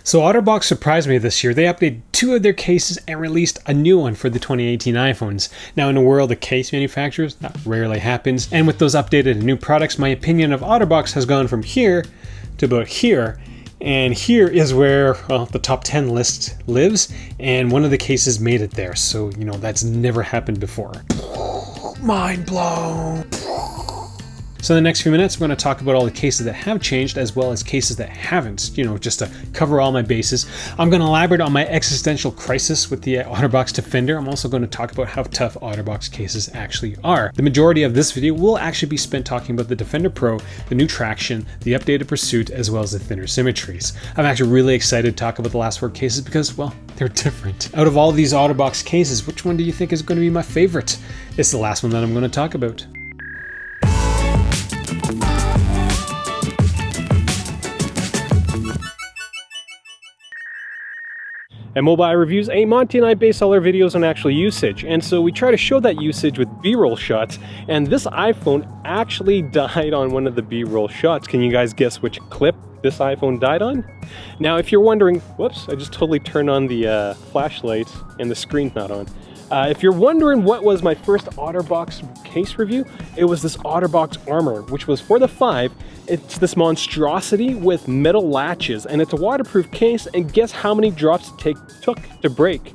So Otterbox surprised me this year. They updated 2 of their cases and released a new one for the 2018 iPhones. Now, in a world of case manufacturers, that rarely happens. And with those updated and new products, my opinion of Otterbox has gone from here to about here. And here is where, well, the top 10 list lives. And one of the cases made it there. So, that's never happened before. Mind blown. So in the next few minutes, we're going to talk about all the cases that have changed as well as cases that haven't, just to cover all my bases. I'm going to elaborate on my existential crisis with the Otterbox Defender. I'm also going to talk about how tough Otterbox cases actually are. The majority of this video will actually be spent talking about the Defender Pro, the new Traction, the updated Pursuit, as well as the thinner Symmetries. I'm actually really excited to talk about the last 4 cases because, well, they're different. Out of all these Otterbox cases, which one do you think is going to be my favorite? It's the last one that I'm going to talk about. At MobileReviewsEh, Monty and I base all our videos on actual usage, and so we try to show that usage with B-roll shots, and this iPhone actually died on one of the B-roll shots. Can you guys guess which clip this iPhone died on? Now, if you're wondering, whoops, I just totally turned on the flashlight and the screen's not on. If you're wondering what was my first Otterbox case review, it was this Otterbox Armor, which was for the 5. It's this monstrosity with metal latches, and it's a waterproof case, and guess how many drops it took to break?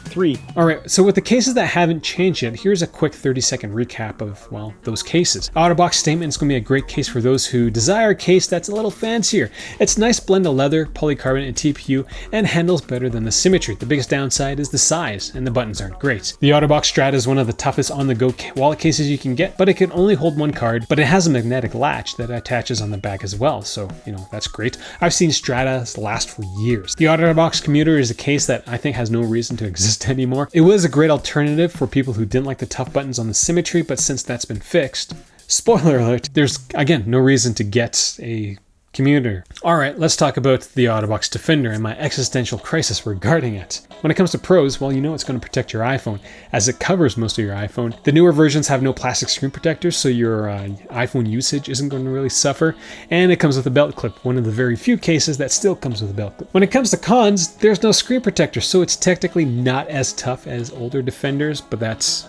3. Alright, so with the cases that haven't changed yet, here's a quick 30-second recap of, well, those cases. Otterbox Statement is going to be a great case for those who desire a case that's a little fancier. It's a nice blend of leather, polycarbonate, and TPU, and handles better than the Symmetry. The biggest downside is the size, and the buttons aren't great. The Otterbox Strada is one of the toughest on-the-go wallet cases you can get, but it can only hold 1 card, but it has a magnetic latch that attaches on the back as well, so, that's great. I've seen Stradas last for years. The Otterbox Commuter is a case that I think has no reason to exist anymore. It was a great alternative for people who didn't like the tough buttons on the Symmetry, but since that's been fixed, spoiler alert, there's, again, no reason to get a Commuter. Alright, let's talk about the Otterbox Defender and my existential crisis regarding it. When it comes to pros, well, it's going to protect your iPhone, as it covers most of your iPhone. The newer versions have no plastic screen protectors, so your iPhone usage isn't going to really suffer, and it comes with a belt clip, one of the very few cases that still comes with a belt clip. When it comes to cons, there's no screen protector, so it's technically not as tough as older Defenders, but that's,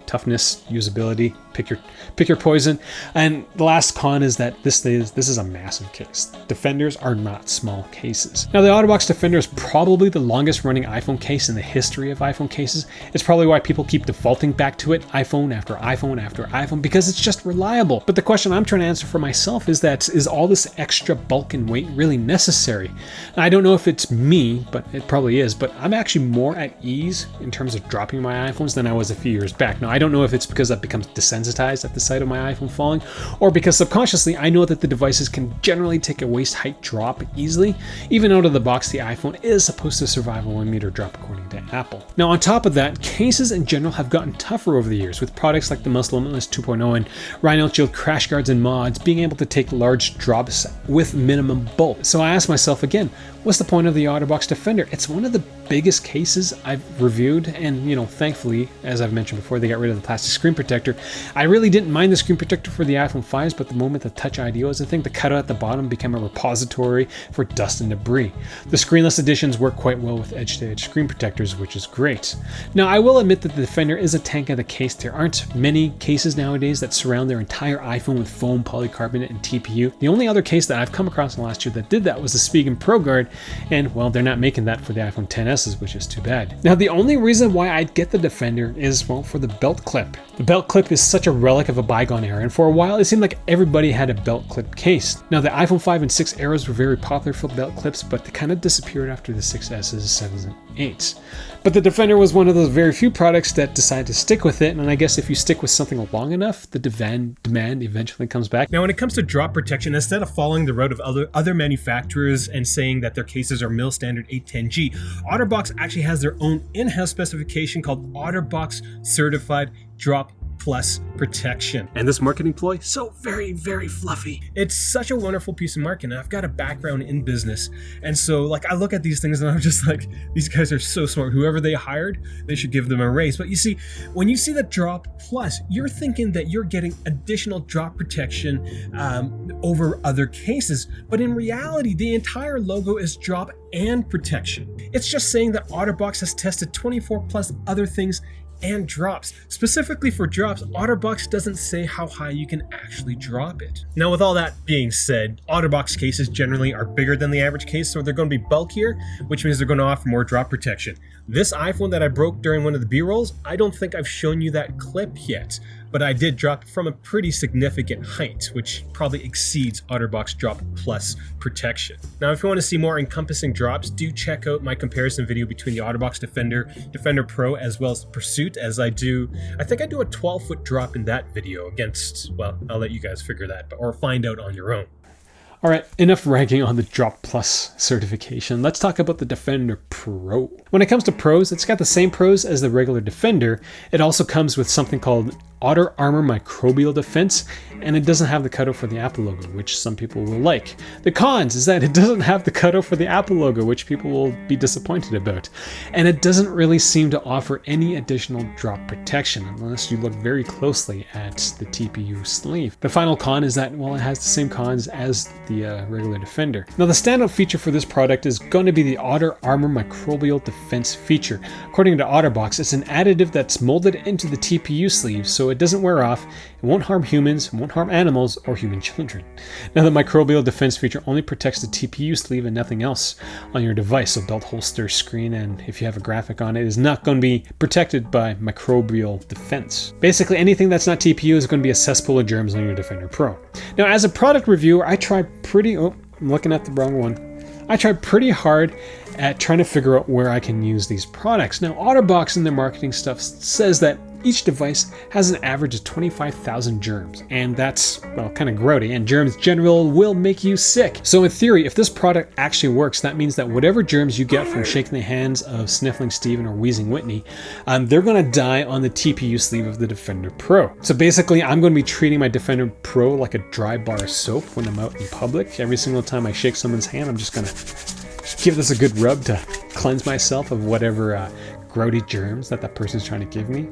toughness, usability, pick your poison. And the last con is that this is a massive case. Defenders are not small cases. Now, the Otterbox Defender is probably the longest running iPhone case in the history of iPhone cases. It's probably why people keep defaulting back to it, iPhone after iPhone after iPhone, because it's just reliable. But the question I'm trying to answer for myself is all this extra bulk and weight really necessary? Now, I don't know if it's me, but it probably is, but I'm actually more at ease in terms of dropping my iPhones than I was a few years back. Now, I don't know if it's because I've become desensitized at the sight of my iPhone falling, or because subconsciously I know that the devices can generally take a waist height drop easily. Even out of the box, the iPhone is supposed to survive a 1 meter drop according to Apple. Now, on top of that, cases in general have gotten tougher over the years, with products like the Most Limitless 2.0 and Rhino Shield crash guards and mods being able to take large drops with minimum bulk. So I asked myself again, what's the point of the Otterbox Defender? It's one of the biggest cases I've reviewed, and thankfully, as I've mentioned before, they got rid of the plastic screen protector. I really didn't mind the screen protector for the iPhone 5s, but the moment the Touch ID was a thing, the cutout at the bottom became a repository for dust and debris. The screenless editions work quite well with edge-to-edge screen protectors, which is great. Now, I will admit that the Defender is a tank of the case. There aren't many cases nowadays that surround their entire iPhone with foam, polycarbonate, and TPU. The only other case that I've come across in the last year that did that was the Spigen Pro Guard, and well, they're not making that for the iPhone XS's, which is too bad. Now, the only reason why I'd get the Defender is, well, for the belt clip. The belt clip is such a relic of a bygone era, and for a while it seemed like everybody had a belt clip case. Now, the iPhone 5 and 6 eras were very popular for belt clips, but they kind of disappeared after the 6S's, 7s, and 8s. But the Defender was one of those very few products that decided to stick with it, and I guess if you stick with something long enough, the demand eventually comes back. Now, when it comes to drop protection, instead of following the route of other manufacturers and saying that their cases are mil standard 810G, Otterbox actually has their own in-house specification called Otterbox Certified Drop plus protection. And this marketing ploy, so very, very fluffy. It's such a wonderful piece of marketing. I've got a background in business. And so like I look at these things and I'm just like, these guys are so smart. Whoever they hired, they should give them a raise. But you see, when you see the drop plus, you're thinking that you're getting additional drop protection over other cases. But in reality, the entire logo is drop and protection. It's just saying that Otterbox has tested 24 plus other things and drops. Specifically for drops, Otterbox doesn't say how high you can actually drop it. Now with all that being said, Otterbox cases generally are bigger than the average case, so they're going to be bulkier, which means they're going to offer more drop protection. This iPhone that I broke during one of the B-rolls, I don't think I've shown you that clip yet, but I did drop from a pretty significant height, which probably exceeds Otterbox Drop Plus protection. Now, if you want to see more encompassing drops, do check out my comparison video between the Otterbox Defender Pro, as well as the Pursuit, as I think I do a 12-foot drop in that video against, well, I'll let you guys figure that, or find out on your own. All right, enough ragging on the Drop Plus certification. Let's talk about the Defender Pro. When it comes to pros, it's got the same pros as the regular Defender. It also comes with something called Otter Armor Microbial Defense, and it doesn't have the cutout for the Apple logo, which some people will like. The cons is that it doesn't have the cutout for the Apple logo, which people will be disappointed about. And it doesn't really seem to offer any additional drop protection, unless you look very closely at the TPU sleeve. The final con is that, well, it has the same cons as the regular Defender. Now, the standout feature for this product is going to be the Otter Armor Microbial Defense feature. According to Otterbox, it's an additive that's molded into the TPU sleeve, so it doesn't wear off, it won't harm humans, it won't harm animals, or human children. Now, the microbial defense feature only protects the TPU sleeve and nothing else on your device, so belt holster, screen, and if you have a graphic on it, is not going to be protected by microbial defense. Basically, anything that's not TPU is going to be a cesspool of germs on your Defender Pro. Now, as a product reviewer, I tried I'm looking at the wrong one. I tried pretty hard at trying to figure out where I can use these products. Now, Otterbox in their marketing stuff says that each device has an average of 25,000 germs, and that's, well, kind of grody, and germs in general will make you sick. So in theory, if this product actually works, that means that whatever germs you get from shaking the hands of Sniffling Steven or Wheezing Whitney, they're going to die on the TPU sleeve of the Defender Pro. So basically, I'm going to be treating my Defender Pro like a dry bar of soap when I'm out in public. Every single time I shake someone's hand, I'm just going to give this a good rub to cleanse myself of whatever grody germs that person's trying to give me.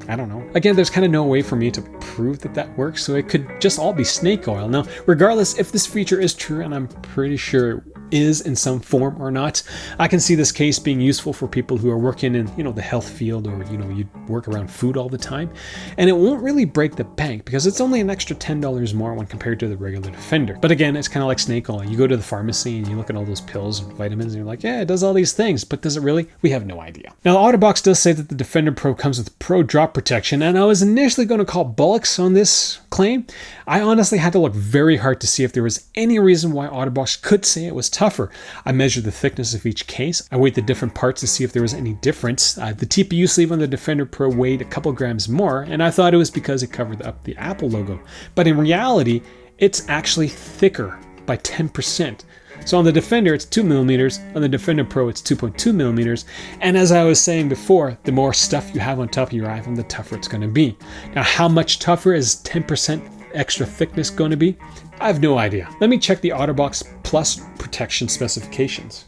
I don't know. Again, there's kind of no way for me to prove that that works, so it could just all be snake oil. Now, regardless if this feature is true, and I'm pretty sure it is in some form or not, I can see this case being useful for people who are working in, the health field, or, you work around food all the time. And it won't really break the bank because it's only an extra $10 more when compared to the regular Defender. But again, it's kind of like snake oil. You go to the pharmacy and you look at all those pills and vitamins and you're like, yeah, it does all these things, but does it really? We have no idea. Now, Otterbox does say that the Defender Pro comes with Pro Drop Protection, and I was initially going to call bullocks on this claim. I honestly had to look very hard to see if there was any reason why Otterbox could say it was tougher. I measured the thickness of each case. I weighed the different parts to see if there was any difference. The TPU sleeve on the Defender Pro weighed a couple grams more, and I thought it was because it covered up the Apple logo. But in reality, it's actually thicker by 10%. So on the Defender, it's 2 millimeters. On the Defender Pro, it's 2.2 millimeters. And as I was saying before, the more stuff you have on top of your iPhone, the tougher it's going to be. Now, how much tougher is 10% extra thickness going to be? I have no idea. Let me check the Otterbox Plus protection specifications.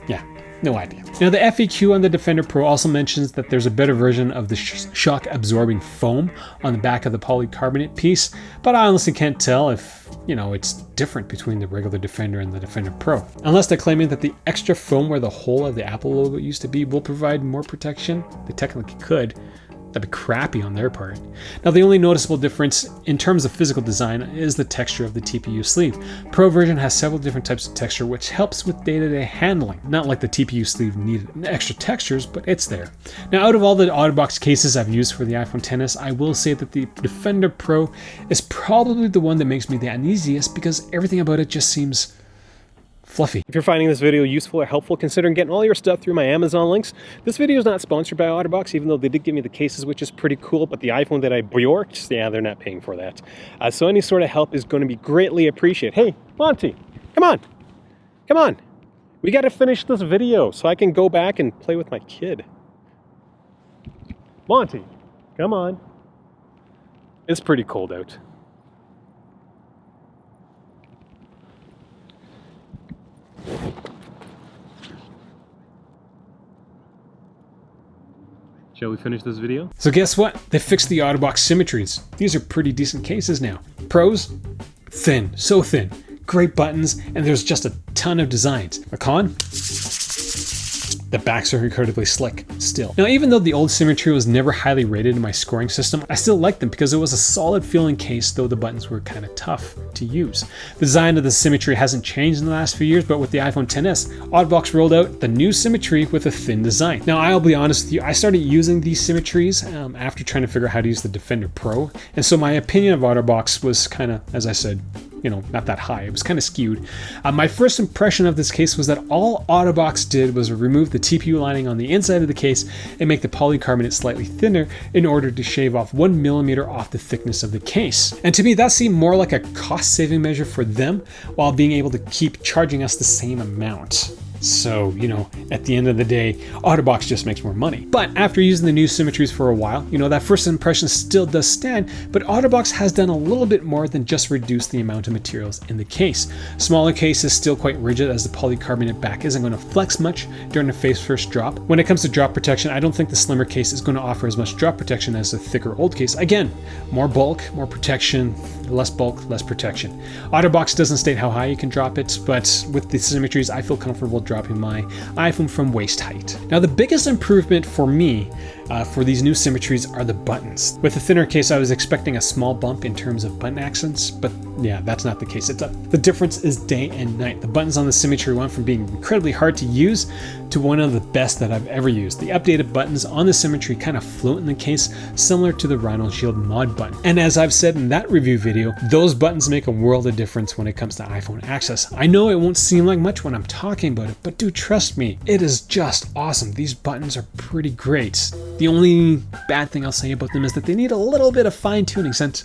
Yeah, no idea. Now, the FAQ on the Defender Pro also mentions that there's a better version of the shock absorbing foam on the back of the polycarbonate piece, but I honestly can't tell if, it's different between the regular Defender and the Defender Pro. Unless they're claiming that the extra foam where the hole of the Apple logo used to be will provide more protection. They technically could. That'd be crappy on their part. Now, the only noticeable difference in terms of physical design is the texture of the TPU sleeve. Pro version has several different types of texture, which helps with day-to-day handling. Not like the TPU sleeve needed extra textures, but it's there. Now, out of all the Otterbox cases I've used for the iPhone XS, I will say that the Defender Pro is probably the one that makes me the uneasiest because everything about it just seems fluffy. If you're finding this video useful or helpful, considering getting all your stuff through my Amazon links. This video is not sponsored by Otterbox, even though they did give me the cases, which is pretty cool, but the iPhone that I bjorked, yeah, they're not paying for that. So any sort of help is going to be greatly appreciated. Hey, Monty, come on. Come on. We got to finish this video so I can go back and play with my kid. Monty, come on. It's pretty cold out. Shall we finish this video? So guess what? They fixed the Otterbox Symmetries. These are pretty decent cases now. Pros? Thin, so thin. Great buttons, and there's just a ton of designs. A con? The backs are incredibly slick still. Now, even though the old Symmetry was never highly rated in my scoring system, I still liked them because it was a solid feeling case, though the buttons were kind of tough to use. The design of the Symmetry hasn't changed in the last few years, but with the iPhone XS, Otterbox rolled out the new Symmetry with a thin design. Now, I'll be honest with you, I started using these Symmetries after trying to figure out how to use the Defender Pro, and so my opinion of Otterbox was kind of, as I said, you know, not that high. It was kind of skewed. My first impression of this case was that all Otterbox did was remove the TPU lining on the inside of the case and make the polycarbonate slightly thinner in order to shave off 1 millimeter off the thickness of the case. And to me, that seemed more like a cost-saving measure for them while being able to keep charging us the same amount. So, you know, at the end of the day, Otterbox just makes more money. But after using the new Symmetries for a while, you know, that first impression still does stand, but Otterbox has done a little bit more than just reduce the amount of materials in the case. Smaller case is still quite rigid as the polycarbonate back isn't going to flex much during the face first drop. When it comes to drop protection, I don't think the slimmer case is going to offer as much drop protection as the thicker old case. Again, more bulk, more protection, less bulk, less protection. Otterbox doesn't state how high you can drop it, but with the Symmetries, I feel comfortable dropping my iPhone from waist height. Now, the biggest improvement for me for these new Symmetries are the buttons. With the thinner case, I was expecting a small bump in terms of button accents, but yeah, that's not the case. The difference is day and night. The buttons on the Symmetry went from being incredibly hard to use to one of the best that I've ever used. The updated buttons on the Symmetry kind of float in the case, similar to the Rhino Shield mod button. And as I've said in that review video, those buttons make a world of difference when it comes to iPhone access. I know it won't seem like much when I'm talking about it, but dude, trust me, it is just awesome. These buttons are pretty great. The only bad thing I'll say about them is that they need a little bit of fine-tuning, since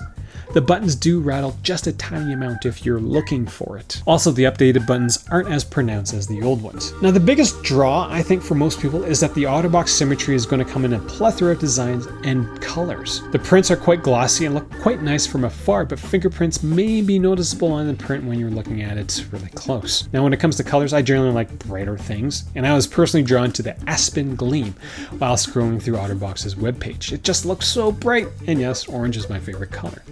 the buttons do rattle just a tiny amount if you're looking for it. Also, the updated buttons aren't as pronounced as the old ones. Now, the biggest draw, I think, for most people is that the Otterbox Symmetry is going to come in a plethora of designs and colors. The prints are quite glossy and look quite nice from afar, but fingerprints may be noticeable on the print when you're looking at it really close. Now, when it comes to colors, I generally like brighter things, and I was personally drawn to the Aspen Gleam while scrolling through Otterbox's webpage. It just looks so bright, and yes, orange is my favorite color.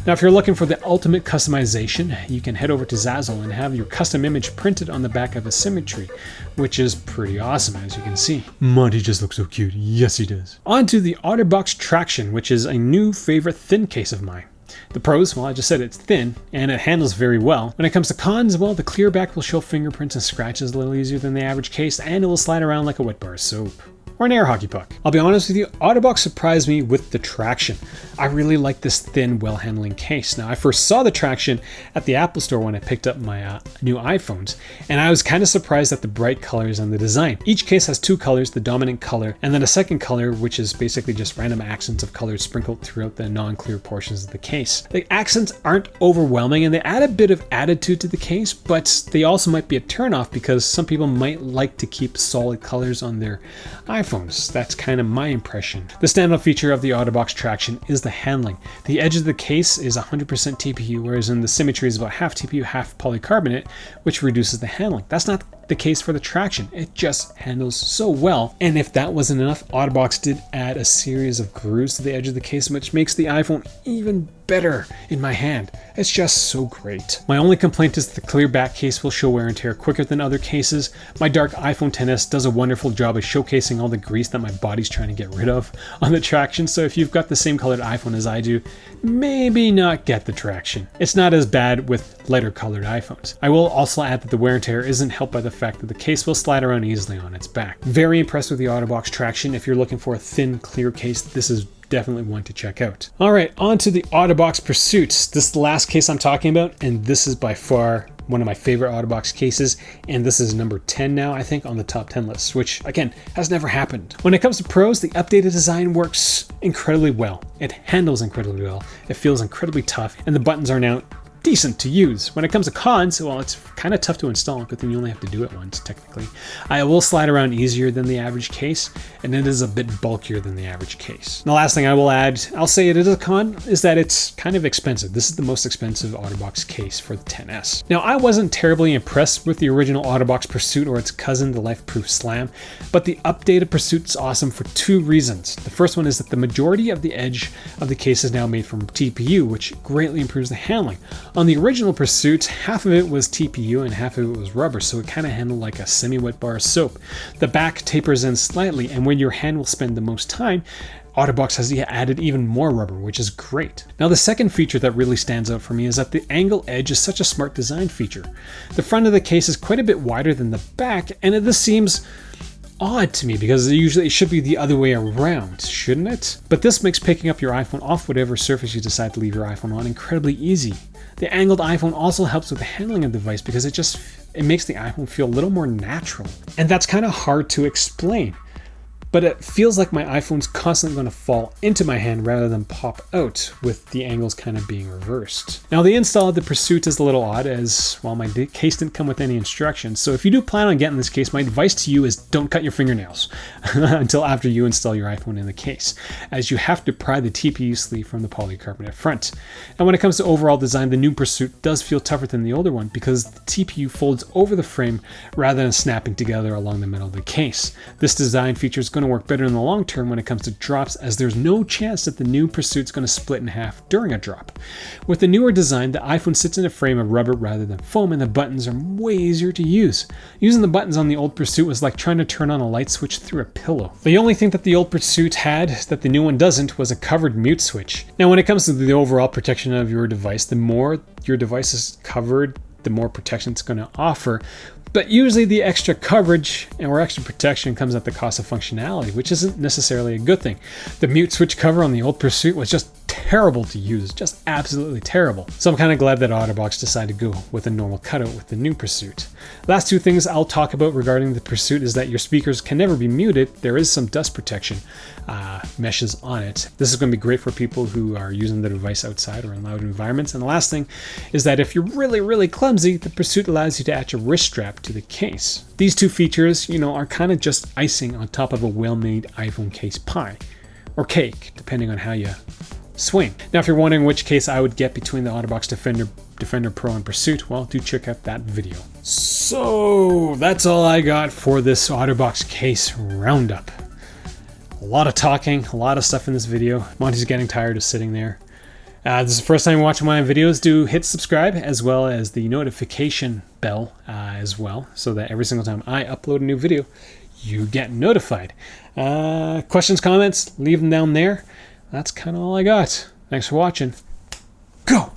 Now, if you're looking for the ultimate customization, you can head over to Zazzle and have your custom image printed on the back of a Symmetry, which is pretty awesome, as you can see. Monty just looks so cute. Yes, he does. On to the Otterbox Traction, which is a new favorite thin case of mine. The pros, well, I just said it's thin and it handles very well. When it comes to cons, well, the clear back will show fingerprints and scratches a little easier than the average case, and it will slide around like a wet bar of soap. Or an air hockey puck. I'll be honest with you, Otterbox surprised me with the Traction. I really like this thin, well-handling case. Now, I first saw the Traction at the Apple Store when I picked up my new iPhones, and I was kind of surprised at the bright colors and the design. Each case has two colors, the dominant color, and then a second color, which is basically just random accents of colors sprinkled throughout the non-clear portions of the case. The accents aren't overwhelming, and they add a bit of attitude to the case, but they also might be a turnoff because some people might like to keep solid colors on their iPhone. That's kind of my impression. The standout feature of the Otterbox Traction is the handling. The edge of the case is 100% TPU, whereas in the Symmetry is about half TPU, half polycarbonate, which reduces the handling. That's not the case for the Traction. It just handles so well. And if that wasn't enough, Otterbox did add a series of grooves to the edge of the case, which makes the iPhone even better in my hand. It's just so great. My only complaint is the clear back case will show wear and tear quicker than other cases. My dark iPhone XS does a wonderful job of showcasing all the grease that my body's trying to get rid of on the Traction, so if you've got the same colored iPhone as I do, maybe not get the Traction. It's not as bad with lighter colored iPhones. I will also add that the wear and tear isn't helped by the fact that the case will slide around easily on its back. Very impressed with the Otterbox Traction. If you're looking for a thin, clear case, this is definitely one to check out. All right, on to the Otterbox Pursuit. This is the last case I'm talking about, and this is by far one of my favorite Otterbox cases, and this is number 10 now, I think, on the top 10 list, which again has never happened. When it comes to pros, the updated design works incredibly well. It handles incredibly well. It feels incredibly tough, and the buttons are now decent to use. When it comes to cons, well, it's kind of tough to install, but then you only have to do it once, technically. It will slide around easier than the average case, and it is a bit bulkier than the average case. The last thing I will add, I'll say it is a con, is that it's kind of expensive. This is the most expensive Otterbox case for the XS. Now, I wasn't terribly impressed with the original Otterbox Pursuit or its cousin, the Life-Proof Slam, but the updated Pursuit is awesome for two reasons. The first one is that the majority of the edge of the case is now made from TPU, which greatly improves the handling. On the original Pursuit, half of it was TPU and half of it was rubber, so it kind of handled like a semi-wet bar of soap. The back tapers in slightly, and where your hand will spend the most time, Otterbox has added even more rubber, which is great. Now, the second feature that really stands out for me is that the angle edge is such a smart design feature. The front of the case is quite a bit wider than the back, and this seems odd to me because usually it should be the other way around, shouldn't it? But this makes picking up your iPhone off whatever surface you decide to leave your iPhone on incredibly easy. The angled iPhone also helps with the handling of the device because it makes the iPhone feel a little more natural. And that's kind of hard to explain. But it feels like my iPhone's constantly going to fall into my hand rather than pop out, with the angles kind of being reversed. Now, the install of the Pursuit is a little odd, as well, my case didn't come with any instructions. So if you do plan on getting this case, my advice to you is don't cut your fingernails until after you install your iPhone in the case, as you have to pry the TPU sleeve from the polycarbonate front. And when it comes to overall design, the new Pursuit does feel tougher than the older one because the TPU folds over the frame rather than snapping together along the middle of the case. This design feature is going to work better in the long term when it comes to drops, as there's no chance that the new Pursuit's going to split in half during a drop. With the newer design, the iPhone sits in a frame of rubber rather than foam, and the buttons are way easier to use. Using the buttons on the old Pursuit was like trying to turn on a light switch through a pillow. The only thing that the old Pursuit had that the new one doesn't was a covered mute switch. Now, when it comes to the overall protection of your device, the more your device is covered, the more protection it's going to offer. But usually the extra coverage or extra protection comes at the cost of functionality, which isn't necessarily a good thing. The mute switch cover on the old Pursuit was just terrible to use, just absolutely terrible. So I'm kind of glad that Otterbox decided to go with a normal cutout with the new Pursuit. Last two things I'll talk about regarding the Pursuit is that your speakers can never be muted. There is some dust protection meshes on it. This is going to be great for people who are using the device outside or in loud environments. And the last thing is that if you're really clumsy, the Pursuit allows you to attach a wrist strap to the case. These two features, are kind of just icing on top of a well-made iPhone case pie, or cake, depending on how you swing. Now, if you're wondering which case I would get between the Otterbox Defender Pro and Pursuit, well, do check out that video. So that's all I got for this Otterbox case roundup. A lot of talking, a lot of stuff in this video. Monty's getting tired of sitting there. This is the first time you're watching my videos, do hit subscribe as well as the notification bell as well, so that every single time I upload a new video, you get notified. Questions, comments, leave them down there. That's kind of all I got. Thanks for watching. Go!